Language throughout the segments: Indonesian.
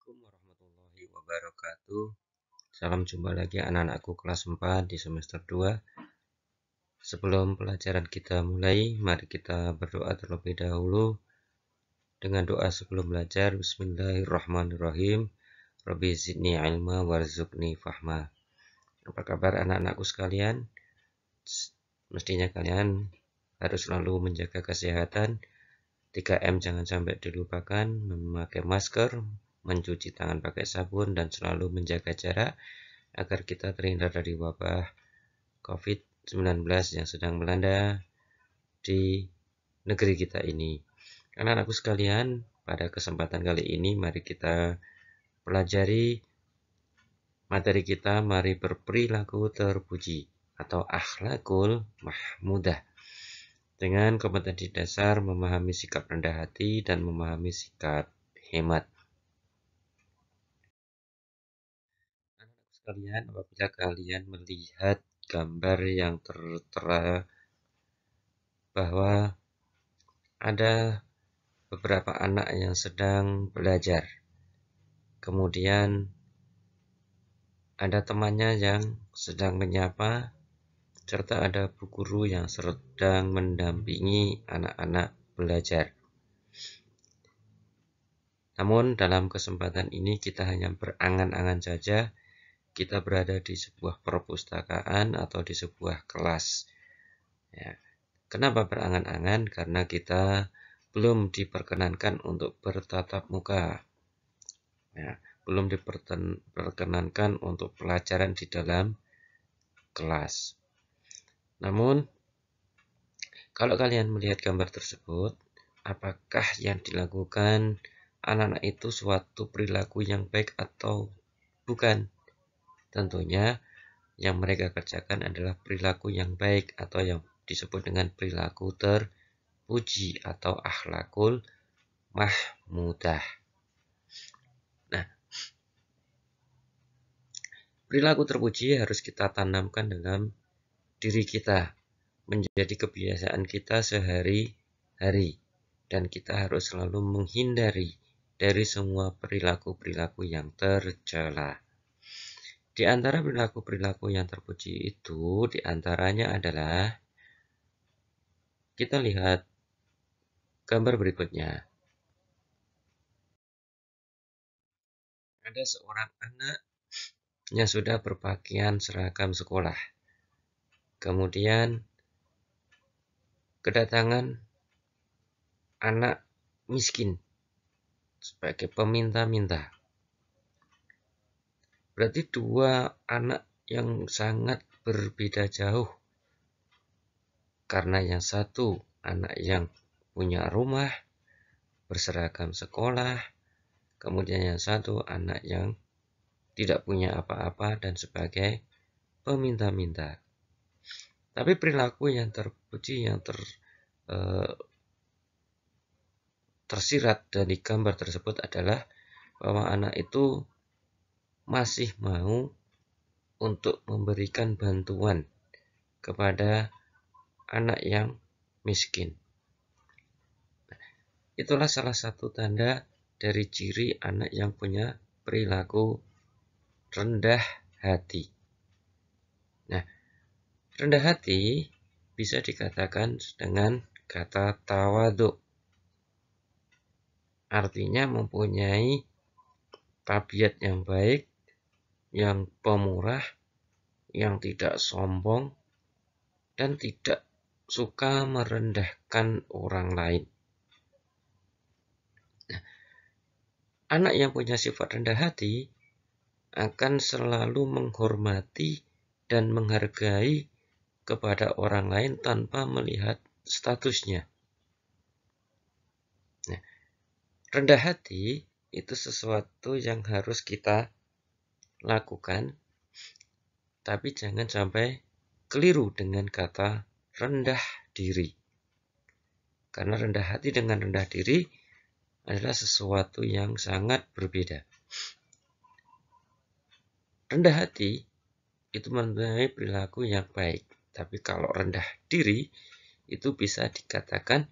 Assalamualaikum warahmatullahi wabarakatuh. Salam jumpa lagi anak-anakku kelas 4 di semester 2. Sebelum pelajaran kita mulai, mari kita berdoa terlebih dahulu. Dengan doa sebelum belajar, Bismillahirrahmanirrahim. Rabbi zidni ilma warzuqni fahma. Apa kabar anak-anakku sekalian? Mestinya kalian harus selalu menjaga kesehatan. 3M jangan sampai dilupakan, memakai masker, mencuci tangan pakai sabun, dan selalu menjaga jarak agar kita terhindar dari wabah COVID-19 yang sedang melanda di negeri kita ini. Anak-anakku sekalian, pada kesempatan kali ini mari kita pelajari materi kita, mari berperilaku terpuji atau akhlakul mahmudah. Dengan kompetensi dasar memahami sikap rendah hati dan memahami sikap hemat. Anak-anak sekalian, apabila kalian melihat gambar yang tertera bahwa ada beberapa anak yang sedang belajar, kemudian ada temannya yang sedang menyapa, serta ada bu guru yang sedang mendampingi anak-anak belajar. Namun dalam kesempatan ini kita hanya berangan-angan saja, kita berada di sebuah perpustakaan atau di sebuah kelas. Ya. Kenapa berangan-angan? Karena kita belum diperkenankan untuk bertatap muka. Ya. Belum diperkenankan untuk pelajaran di dalam kelas. Namun, kalau kalian melihat gambar tersebut, apakah yang dilakukan anak-anak itu suatu perilaku yang baik atau bukan? Tentunya yang mereka kerjakan adalah perilaku yang baik atau yang disebut dengan perilaku terpuji atau akhlakul mahmudah. Nah, perilaku terpuji harus kita tanamkan dalam diri kita, menjadi kebiasaan kita sehari-hari, dan kita harus selalu menghindari dari semua perilaku-perilaku yang tercela. Di antara perilaku-perilaku yang terpuji itu, di antaranya adalah kita lihat gambar berikutnya. Ada seorang anak yang sudah berpakaian seragam sekolah. Kemudian kedatangan anak miskin sebagai peminta-minta. Berarti dua anak yang sangat berbeda jauh. Karena yang satu anak yang punya rumah, berseragam sekolah, kemudian yang satu anak yang tidak punya apa-apa dan sebagai peminta-minta. Tapi perilaku yang terpuji, yang tersirat dari gambar tersebut adalah bahwa anak itu masih mau untuk memberikan bantuan kepada anak yang miskin. Itulah salah satu tanda dari ciri anak yang punya perilaku rendah hati. Nah, rendah hati bisa dikatakan dengan kata tawadhu. Artinya mempunyai tabiat yang baik, yang pemurah, yang tidak sombong, dan tidak suka merendahkan orang lain. Nah, anak yang punya sifat rendah hati akan selalu menghormati dan menghargai kepada orang lain tanpa melihat statusnya. Nah, rendah hati itu sesuatu yang harus kita lakukan, tapi jangan sampai keliru dengan kata rendah diri. Karena rendah hati dengan rendah diri adalah sesuatu yang sangat berbeda. Rendah hati itu mempunyai perilaku yang baik, tapi kalau rendah diri itu bisa dikatakan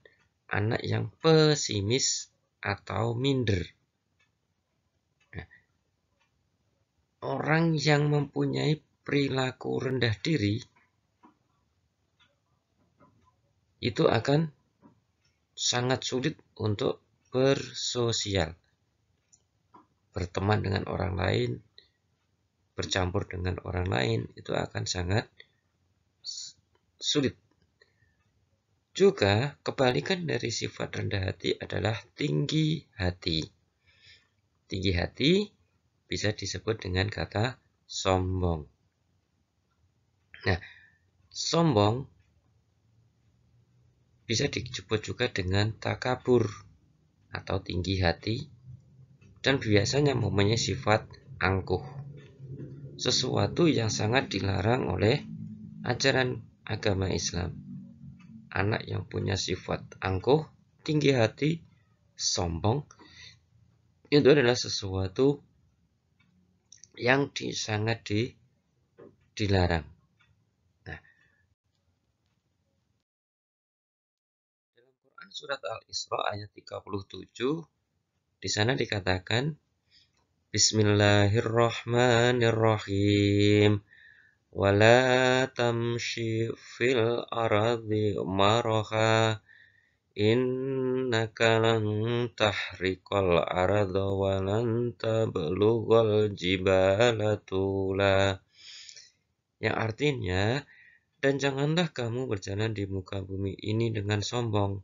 anak yang pesimis atau minder. Nah, orang yang mempunyai perilaku rendah diri itu akan sangat sulit untuk bersosial, berteman dengan orang lain, bercampur dengan orang lain, itu akan sangat sulit. Juga kebalikan dari sifat rendah hati adalah tinggi hati. Tinggi hati bisa disebut dengan kata sombong. Nah, sombong bisa disebut juga dengan takabur atau tinggi hati, dan biasanya mempunyai sifat angkuh, sesuatu yang sangat dilarang oleh ajaran agama Islam. Anak yang punya sifat angkuh, tinggi hati, sombong, itu adalah sesuatu yang sangat dilarang. Nah, dalam Quran surat Al-Isra ayat 37, di sana dikatakan, Bismillahirrahmanirrahim. Wala tamshi fil ardi maraha innaka lan tahriqal arda wa lan tablughal jibala tula. Yang artinya, dan janganlah kamu berjalan di muka bumi ini dengan sombong,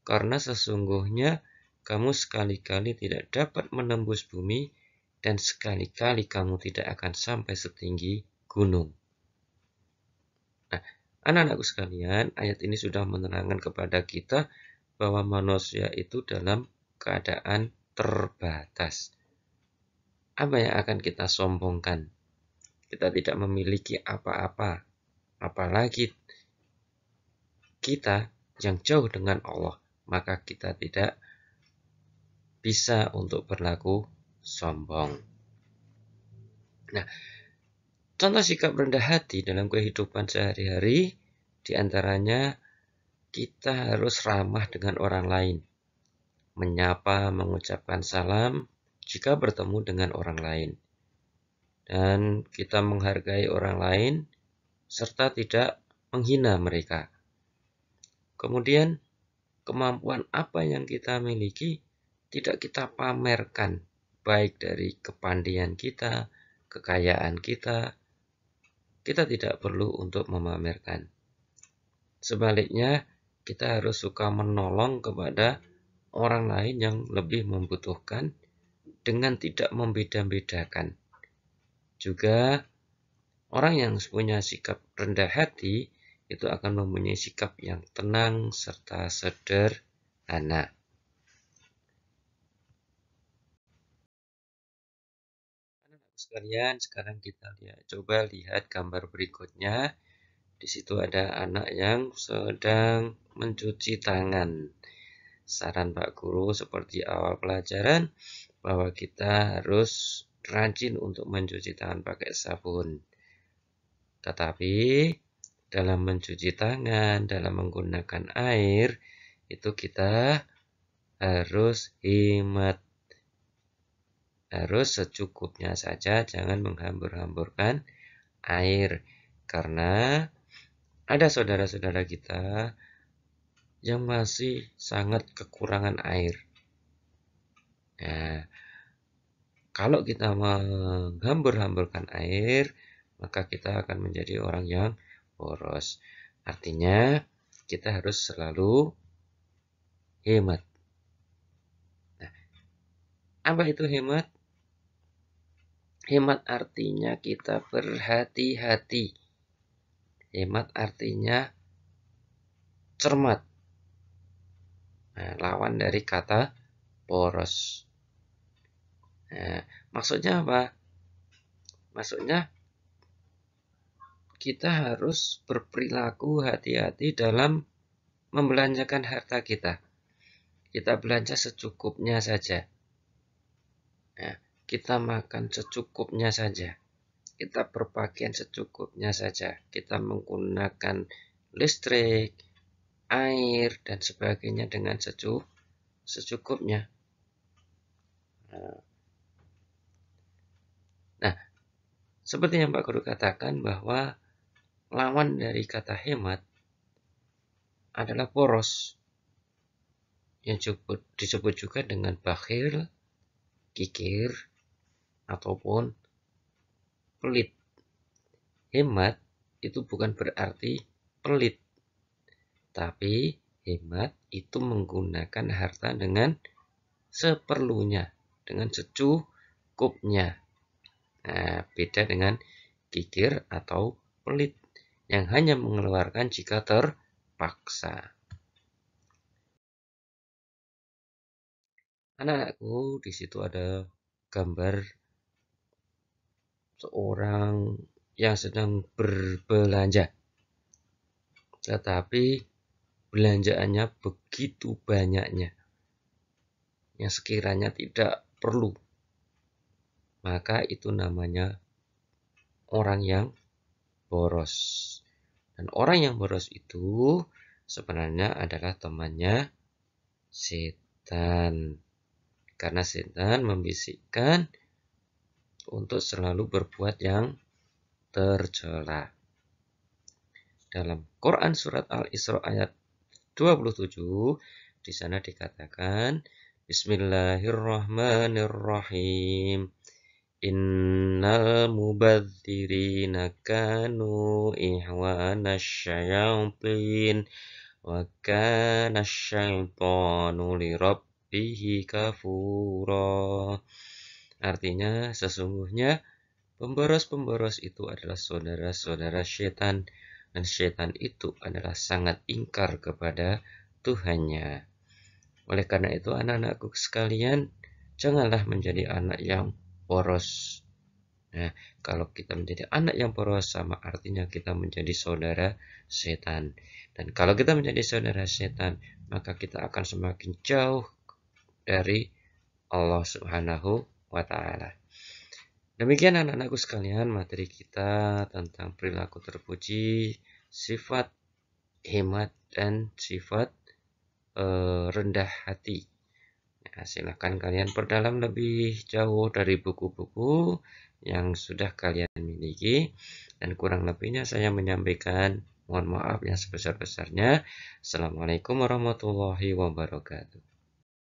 karena sesungguhnya kamu sekali-kali tidak dapat menembus bumi, dan sekali-kali kamu tidak akan sampai setinggi gunung. Nah, anak-anakku sekalian, ayat ini sudah menerangkan kepada kita bahwa manusia itu dalam keadaan terbatas. Apa yang akan kita sombongkan? Kita tidak memiliki apa-apa, apalagi kita yang jauh dengan Allah, maka kita tidak bisa untuk berlaku sombong. Nah, contoh sikap rendah hati dalam kehidupan sehari-hari, diantaranya kita harus ramah dengan orang lain, menyapa, mengucapkan salam jika bertemu dengan orang lain, dan kita menghargai orang lain serta tidak menghina mereka. Kemudian, kemampuan apa yang kita miliki tidak kita pamerkan, baik dari kepandaian kita, kekayaan kita tidak perlu untuk memamerkan. Sebaliknya, kita harus suka menolong kepada orang lain yang lebih membutuhkan dengan tidak membeda-bedakan. Juga, orang yang punya sikap rendah hati itu akan mempunyai sikap yang tenang serta sederhana. Anak-anak sekalian, sekarang kita coba lihat gambar berikutnya. Di situ ada anak yang sedang mencuci tangan. Saran Pak Guru seperti awal pelajaran bahwa kita harus rajin untuk mencuci tangan pakai sabun. Tetapi dalam mencuci tangan, dalam menggunakan air, itu kita harus hemat. Harus secukupnya saja, jangan menghambur-hamburkan air. Karena ada saudara-saudara kita yang masih sangat kekurangan air. Nah, kalau kita menghambur-hamburkan air, maka kita akan menjadi orang yang boros. Artinya, kita harus selalu hemat. Nah, apa itu hemat? Hemat artinya kita berhati-hati. Hemat artinya cermat. Nah, lawan dari kata boros. Nah, maksudnya apa? Maksudnya kita harus berperilaku hati-hati dalam membelanjakan harta kita. Kita belanja secukupnya saja. Nah, kita makan secukupnya saja. Kita berpakaian secukupnya saja. Kita menggunakan listrik, air, dan sebagainya dengan secukupnya. Nah, Seperti yang Pak Guru katakan bahwa lawan dari kata hemat adalah boros, yang disebut juga dengan bakhil, kikir, ataupun pelit. Hemat itu bukan berarti pelit, tapi hemat itu menggunakan harta dengan seperlunya, dengan secukupnya. Nah, beda dengan kikir atau pelit yang hanya mengeluarkan jika terpaksa. Anak-anakku, di situ ada gambar seorang yang sedang berbelanja, tetapi belanjaannya begitu banyaknya yang sekiranya tidak perlu, maka itu namanya orang yang boros. Dan orang yang boros itu sebenarnya adalah temannya setan, karena setan membisikkan untuk selalu berbuat yang tercela. Dalam Quran surat Al-Isra ayat 27, di sana dikatakan, Bismillahirrahmanirrahim. Innal mubadzirina kanu ihwanasy syayatin wa kana syaitanu lirabbihi kafura. Artinya, sesungguhnya pemboros-pemboros itu adalah saudara-saudara setan, dan setan itu adalah sangat ingkar kepada Tuhannya. Oleh karena itu, anak-anakku sekalian, janganlah menjadi anak yang boros. Nah, kalau kita menjadi anak yang boros, sama artinya kita menjadi saudara setan. Dan kalau kita menjadi saudara setan, maka kita akan semakin jauh dari Allah Subhanahu wa Ta'ala. Demikian anak-anakku sekalian, materi kita tentang perilaku terpuji, sifat hemat, dan sifat rendah hati. Nah, silakan kalian perdalam lebih jauh dari buku-buku yang sudah kalian miliki, dan kurang lebihnya saya menyampaikan mohon maaf yang sebesar-besarnya. Assalamualaikum warahmatullahi wabarakatuh.